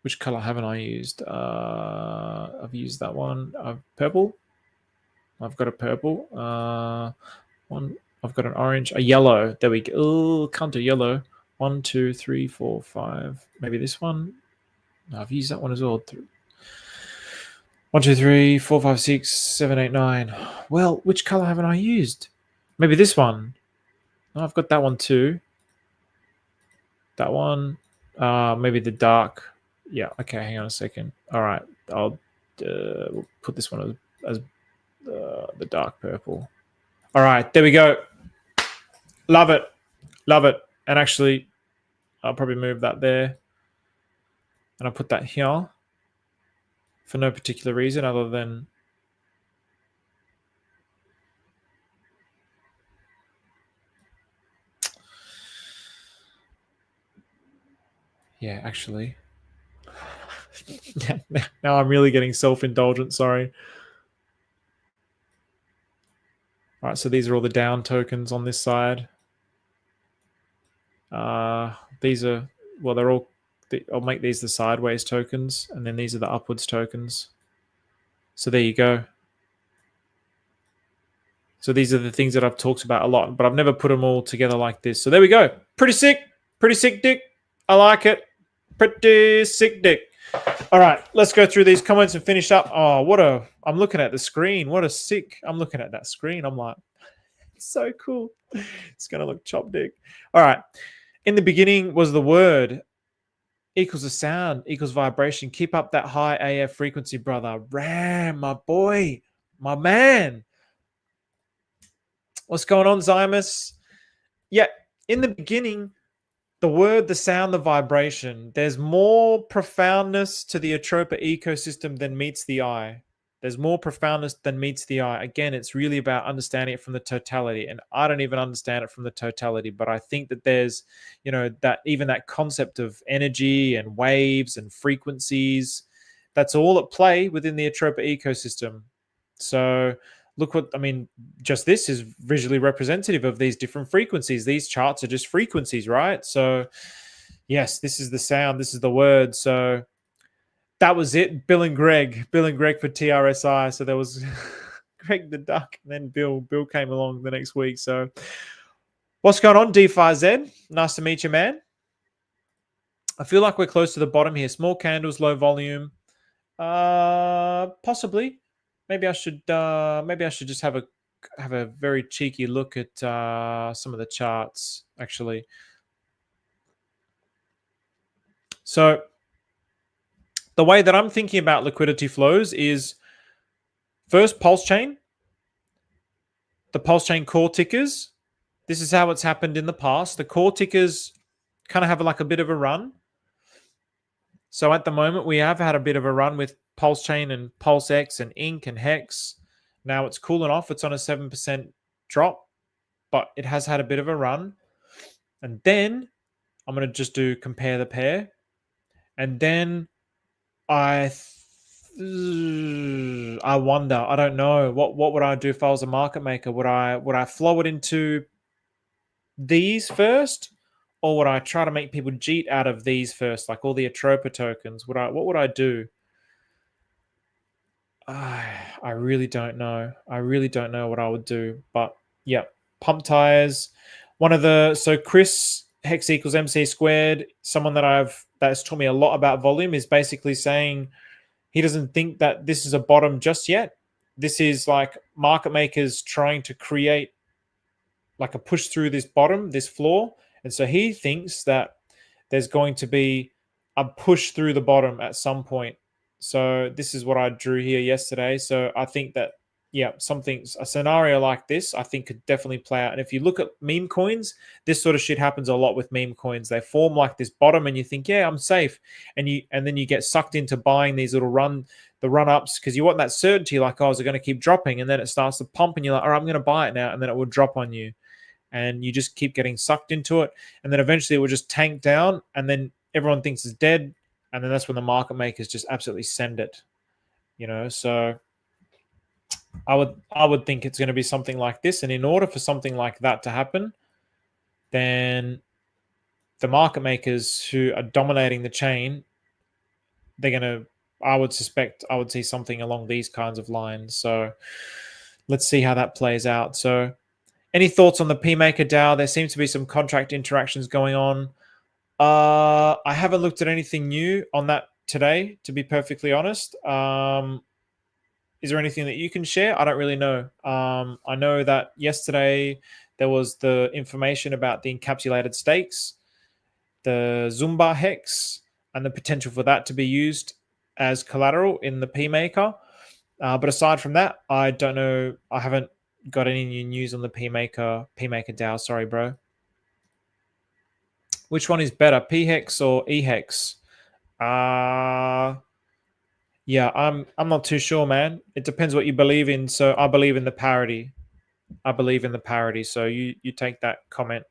Which color haven't I used? I've used that one. Purple. I've got a purple. One. I've got an orange. A yellow. There we go. Oh, can't do yellow. 1, 2, 3, 4, 5. Maybe this one. No, I've used that one as well. 1, 2, 3, 4, 5, 6, 7, 8, 9. Well, which color haven't I used? Maybe this one. Oh, I've got that one too. That one. Maybe the dark. Yeah. Okay. Hang on a second. All right. I'll we'll put this one as the dark purple. All right. There we go. Love it. Love it. And actually, I'll probably move that there. And I'll put that here for no particular reason other than yeah, actually. Now I'm really getting self-indulgent, sorry. All right, so these are all the down tokens on this side. These are, well, they're all, I'll make these the sideways tokens, and then these are the upwards tokens. So there you go. So these are the things that I've talked about a lot, but I've never put them all together like this. So there we go. Pretty sick, Dick. I like it. Pretty sick, Dick. All right, let's go through these comments and finish up. Oh, I'm looking at the screen. I'm looking at that screen. I'm like, it's so cool. It's going to look chop dick. All right. In the beginning was the word equals a sound equals vibration. Keep up that high AF frequency, brother. Ram, my boy, my man. What's going on, Zymus? Yeah, in the beginning, the word, the sound, the vibration. There's more profoundness to the Atropa ecosystem than meets the eye. There's more profoundness than meets the eye. Again, it's really about understanding it from the totality. And I don't even understand it from the totality, but I think that there's, that even that concept of energy and waves and frequencies, that's all at play within the Atropa ecosystem. So look what, just this is visually representative of these different frequencies. These charts are just frequencies, right? So yes, this is the sound, this is the word. So that was it. Bill and Greg for TRSI. So there was Greg the Duck, and then Bill came along the next week. So what's going on, DeFi Z? Nice to meet you, man. I feel like we're close to the bottom here. Small candles, low volume. Possibly. Maybe I should just have a very cheeky look at some of the charts, actually. So the way that I'm thinking about liquidity flows is first pulse chain, the pulse chain core tickers. This is how it's happened in the past. The core tickers kind of have like a bit of a run. So at the moment, we have had a bit of a run with Pulse Chain and Pulse X and Ink and Hex. Now it's cooling off. It's on a 7% drop, but it has had a bit of a run. And then I'm going to just do compare the pair. And then I wonder, I don't know, what would I do if I was a market maker? Would I flow it into these first? Or would I try to make people jeet out of these first, like all the Atropa tokens? What would I do? I really don't know. I really don't know what I would do. But yeah, pump tires. So Chris Hex equals MC squared, someone that's taught me a lot about volume, is basically saying he doesn't think that this is a bottom just yet. This is like market makers trying to create like a push through this bottom, this floor. And so he thinks that there's going to be a push through the bottom at some point. So this is what I drew here yesterday. So I think that, a scenario like this, I think could definitely play out. And if you look at meme coins, this sort of shit happens a lot with meme coins. They form like this bottom and you think, yeah, I'm safe. And then you get sucked into buying these little run-ups because you want that certainty, like, oh, is it going to keep dropping? And then it starts to pump and you're like, all right, I'm going to buy it now. And then it will drop on you. And you just keep getting sucked into it. And then eventually it will just tank down. And then everyone thinks it's dead. And then that's when the market makers just absolutely send it. So I would think it's going to be something like this. And in order for something like that to happen, then the market makers who are dominating the chain, I would see something along these kinds of lines. So let's see how that plays out. So any thoughts on the PMaker DAO? There seems to be some contract interactions going on. I haven't looked at anything new on that today, to be perfectly honest. Is there anything that you can share? I don't really know. I know that yesterday there was the information about the encapsulated stakes, the Zumba Hex, and the potential for that to be used as collateral in the PMaker. But aside from that, I don't know. I haven't got any new news on the PMaker DAO. Sorry, bro. Which one is better, P-Hex or E-Hex? Yeah, I'm not too sure, man. It depends what you believe in. So I believe in the parity. So you take that comment.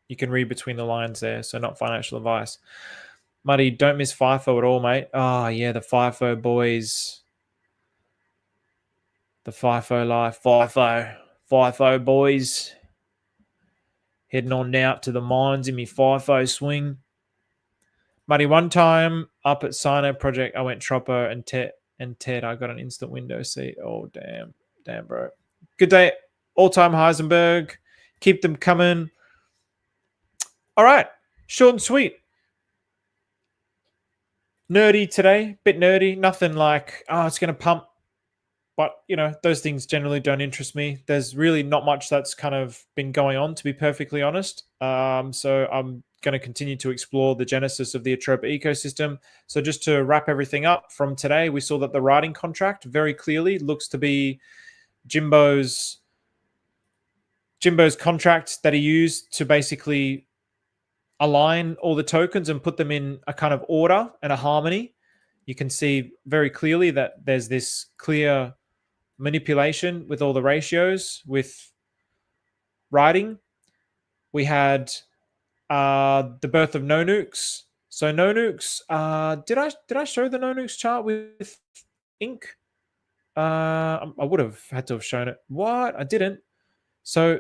You can read between the lines there. So not financial advice. Muddy, don't miss FIFO at all, mate. Oh, yeah, the FIFO boys. The FIFO life. FIFO boys. Heading on out to the mines in me FIFO swing. Muddy, one time up at Sino Project, I went Troppo and Ted. I got an instant window seat. Oh, damn, bro. Good day. All-time Heisenberg. Keep them coming. All right. Short and sweet. Nerdy today. Bit nerdy. Nothing like, oh, it's going to pump. But, those things generally don't interest me. There's really not much that's kind of been going on, to be perfectly honest. So I'm going to continue to explore the genesis of the Atropa ecosystem. So just to wrap everything up from today, we saw that the writing contract very clearly looks to be Jimbo's contract that he used to basically align all the tokens and put them in a kind of order and a harmony. you can see very clearly that there's this clear manipulation with all the ratios with writing. We had the birth of No Nukes. So No Nukes, did I show the No Nukes chart with ink? I would have had to have shown it. What? I didn't. So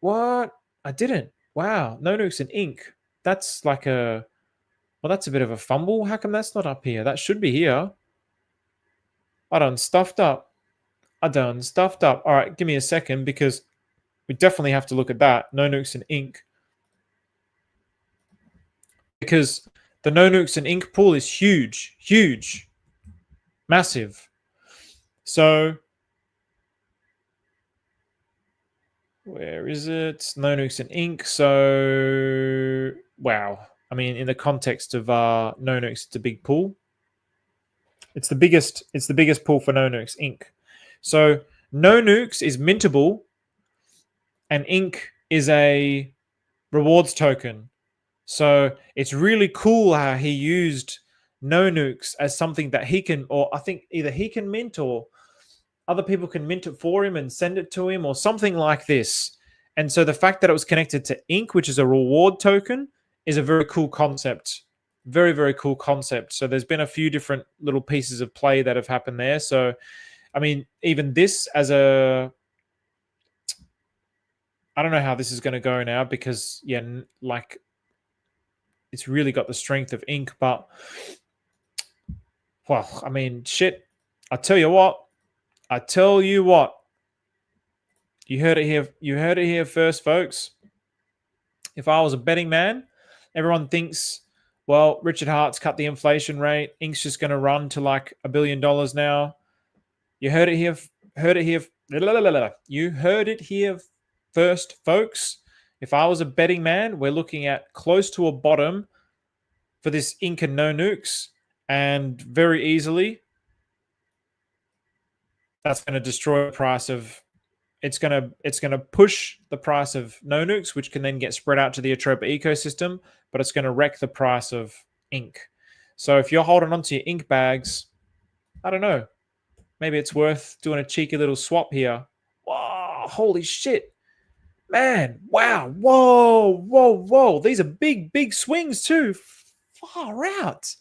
what? I didn't. Wow. No Nukes and ink. That's like a, well, that's a bit of a fumble. How come that's not up here? That should be here. I done stuffed up. All right, give me a second because we definitely have to look at that. No Nukes and ink. Because the No Nukes and ink pool is huge, huge, massive. So where is it? No Nukes and ink. So wow. I mean, in the context of No Nukes, it's a big pool. It's the biggest pool for No Nukes ink. So No Nukes is mintable, and ink is a rewards token. So it's really cool how he used No Nukes as something that he can, or I think either he can mint or other people can mint it for him and send it to him or something like this. And so the fact that it was connected to ink, which is a reward token, is a very cool concept. Very, very cool concept. So there's been a few different little pieces of play that have happened there. So, I mean, even this as a, I don't know how this is going to go now because, yeah, like it's really got the strength of ink, but, well, I mean, shit. I tell you what. You heard it here. You heard it here first, folks. If I was a betting man, everyone thinks, well, Richard Hart's cut the inflation rate. Ink's just going to run to like $1 billion now. You heard it here. You heard it here first, folks. If I was a betting man, we're looking at close to a bottom for this ink and No Nukes, and very easily, that's going to destroy the price of. It's gonna push the price of No Nukes, which can then get spread out to the Atropa ecosystem, but it's going to wreck the price of ink. So if you're holding onto your ink bags, I don't know. Maybe it's worth doing a cheeky little swap here. Wow, holy shit. Man, wow. Whoa. These are big, big swings too. Far out.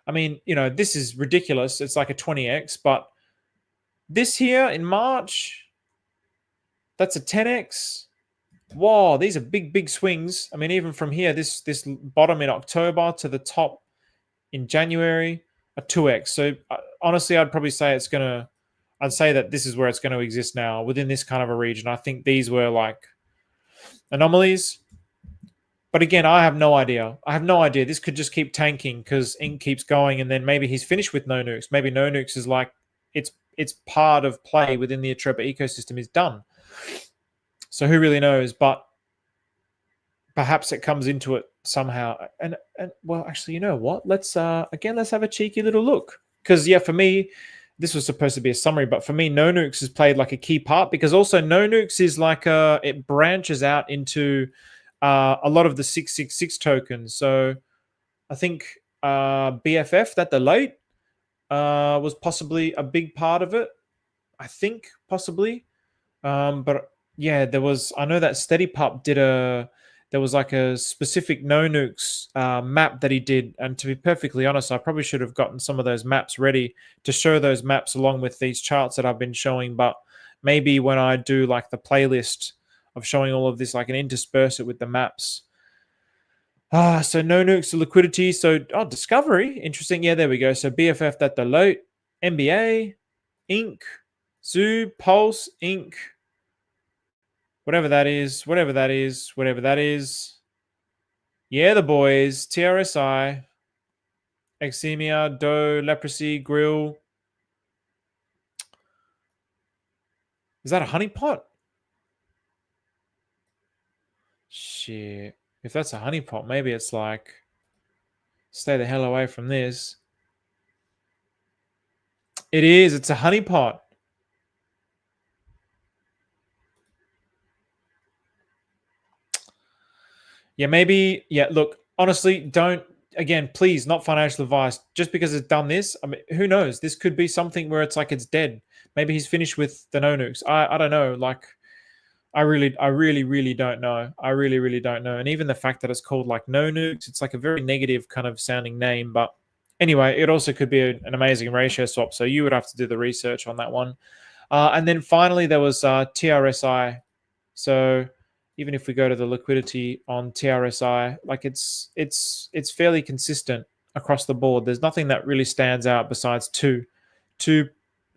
I mean, you know, this is ridiculous. It's like a 20x, but this here in March, that's a 10x. Whoa, these are big, big swings. I mean, even from here, this bottom in October to the top in January, a 2x. So honestly, I'd probably say I'd say that this is where it's going to exist now within this kind of a region. I think these were like anomalies. But again, I have no idea. This could just keep tanking because ink keeps going, and then maybe he's finished with No Nukes. Maybe No Nukes is like it's part of play within the Atropa ecosystem is done. So who really knows? But perhaps it comes into it somehow. And well, actually, you know what? Let's have a cheeky little look. Because yeah, for me, this was supposed to be a summary, but for me, No Nukes has played like a key part because also No Nukes is like it branches out into a lot of the 666 tokens. So I think BFF that the late was possibly a big part of it. I think possibly, but yeah, I know that Steady Pup there was like a specific No Nukes map that he did. And to be perfectly honest, I probably should have gotten some of those maps ready to show those maps along with these charts that I've been showing. But maybe when I do like the playlist of showing all of this, I can intersperse it with the maps. So No Nukes to liquidity. So, Discovery. Interesting. Yeah, there we go. So BFF that the load, NBA, Ink, Zoo, Pulse, Ink, whatever that is. Yeah, the boys. TRSI, Eczema, Doe, Leprosy, Grill. Is that a honeypot? Shit. If that's a honeypot, maybe it's like, stay the hell away from this. It is. It's a honeypot. Yeah, maybe. Yeah, look, honestly, don't. again, please, not financial advice. Just because it's done this, I mean, who knows? This could be something where it's like it's dead. Maybe he's finished with the no nukes. I don't know. Like, I really don't know. I really don't know. And even the fact that it's called like no nukes, it's like a very negative kind of sounding name. But anyway, it also could be an amazing ratio swap. So you would have to do the research on that one. And then finally, there was TRSI. So even if we go to the liquidity on TRSI, like it's fairly consistent across the board. There's nothing that really stands out besides two,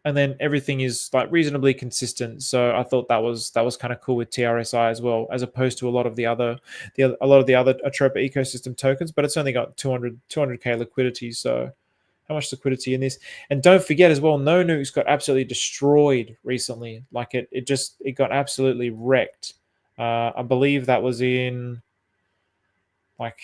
and then everything is like reasonably consistent. So I thought that was kind of cool with TRSI as well, as opposed to a lot of the other Atropa ecosystem tokens. But it's only got 200k liquidity. So how much liquidity in this? And don't forget as well, No Nukes got absolutely destroyed recently. Like it got absolutely wrecked. I believe that was in like,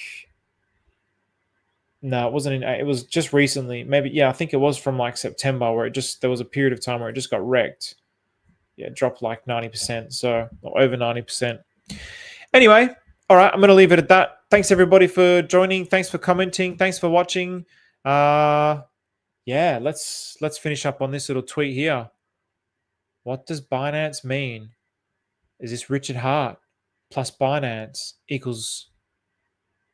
no, it wasn't in, it was just recently. Maybe, yeah, I think it was from like September where there was a period of time where it just got wrecked. Yeah, it dropped like 90%. So, or over 90%. Anyway, all right, I'm going to leave it at that. Thanks everybody for joining. Thanks for commenting. Thanks for watching. Yeah, let's finish up on this little tweet here. What does Binance mean? Is this Richard Hart plus Binance equals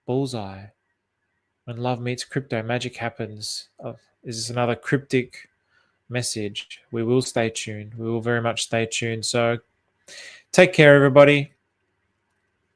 bullseye? When love meets crypto, magic happens. Is this another cryptic message? We will stay tuned. We will very much stay tuned. So take care, everybody.